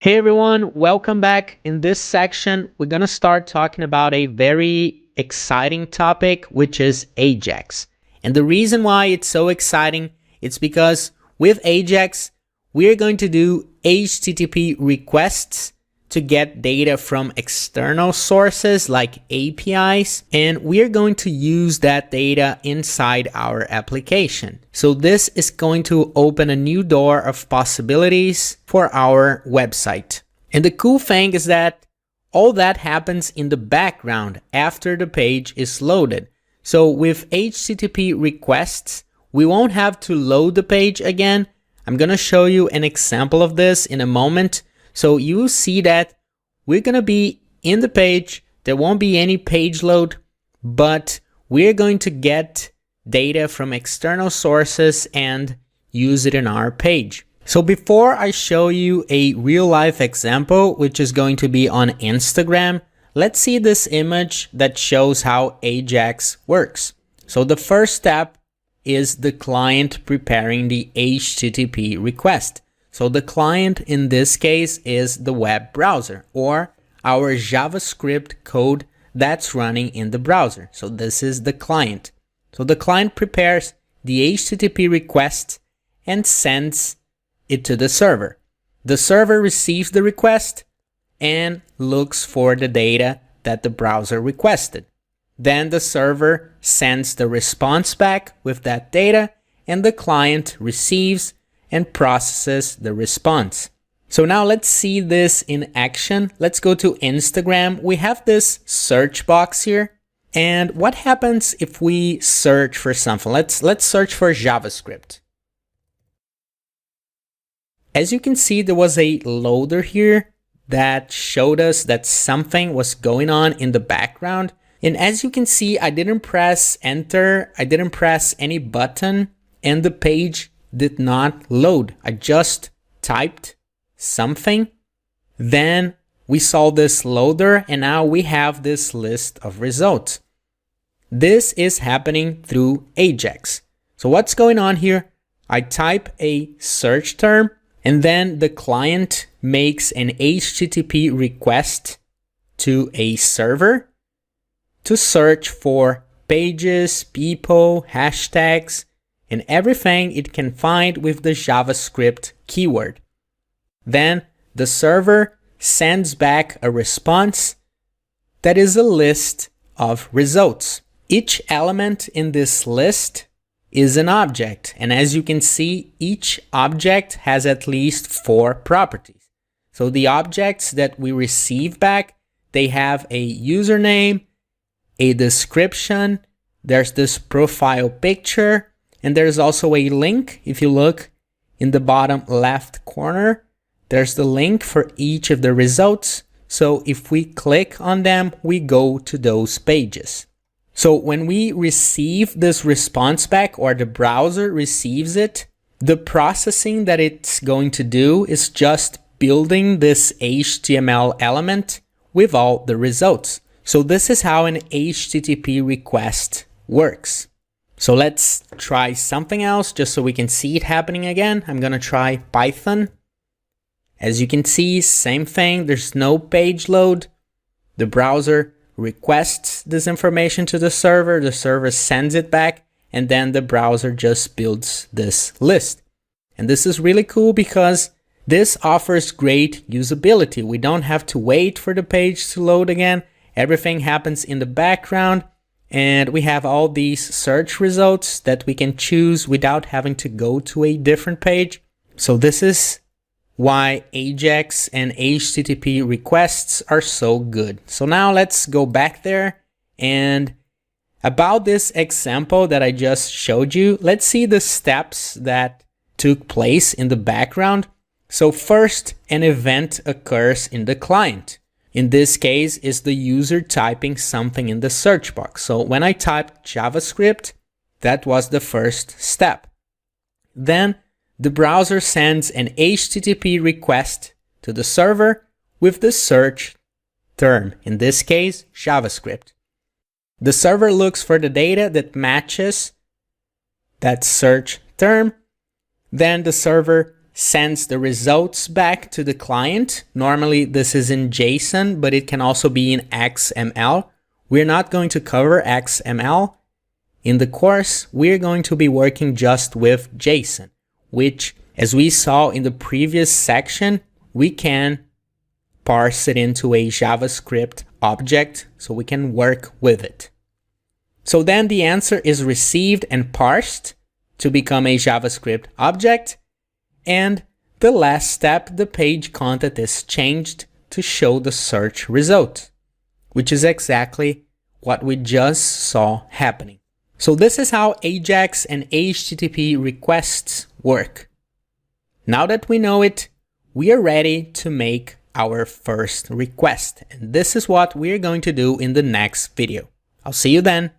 Hey everyone, welcome back. In this section, we're going to start talking about a very exciting topic, which is AJAX. And the reason why it's so exciting, it's because with AJAX, we're going to do HTTP requests to get data from external sources like APIs, and we're going to use that data inside our application. So this is going to open a new door of possibilities for our website. And the cool thing is that all that happens in the background after the page is loaded. So with HTTP requests, we won't have to load the page again. I'm going to show you an example of this in a moment. So you will see that we're going to be in the page. There won't be any page load, but we're going to get data from external sources and use it in our page. So before I show you a real life example, which is going to be on Instagram, let's see this image that shows how AJAX works. So the first step is the client preparing the HTTP request. So the client in this case is the web browser or our JavaScript code that's running in the browser. So this is the client. So the client prepares the HTTP request and sends it to the server. The server receives the request and looks for the data that the browser requested. Then the server sends the response back with that data, and the client receives and processes the response. So now let's see this in action. Let's go to Instagram. We have this search box here. And what happens if we search for something? Let's search for JavaScript. As you can see, there was a loader here that showed us that something was going on in the background. And as you can see, I didn't press enter. I didn't press any button, and the page did not load. I just typed something. Then we saw this loader, and now we have this list of results. This is happening through AJAX. So what's going on here? I type a search term, and then the client makes an HTTP request to a server to search for pages, people, hashtags, and everything it can find with the JavaScript keyword. Then the server sends back a response that is a list of results. Each element in this list is an object, and as you can see, each object has at least 4 properties. So the objects that we receive back, they have a username, a description, there's this profile picture, and there's also a link. If you look in the bottom left corner, there's the link for each of the results. So if we click on them, we go to those pages. So when we receive this response back, or the browser receives it, the processing that it's going to do is just building this HTML element with all the results. So this is how an HTTP request works. So let's try something else just so we can see it happening again. I'm going to try Python. As you can see, same thing. There's no page load. The browser requests this information to the server sends it back, and then the browser just builds this list. And this is really cool because this offers great usability. We don't have to wait for the page to load again. Everything happens in the background, and we have all these search results that we can choose without having to go to a different page. So this is why AJAX and HTTP requests are so good. So now let's go back there, and about this example that I just showed you, let's see the steps that took place in the background. So first, an event occurs in the client. In this case, is the user typing something in the search box. So when I typed JavaScript, that was the first step. Then the browser sends an HTTP request to the server with the search term, in this case, JavaScript. The server looks for the data that matches that search term. Then the server sends the results back to the client. Normally this is in JSON, but it can also be in XML. We're not going to cover XML. In the course, we're going to be working just with JSON, which, as we saw in the previous section, we can parse it into a JavaScript object so we can work with it. So then the answer is received and parsed to become a JavaScript object. And the last step, the page content is changed to show the search result, which is exactly what we just saw happening. So this is how AJAX and HTTP requests work. Now that we know it, we are ready to make our first request. And this is what we're going to do in the next video. I'll see you then.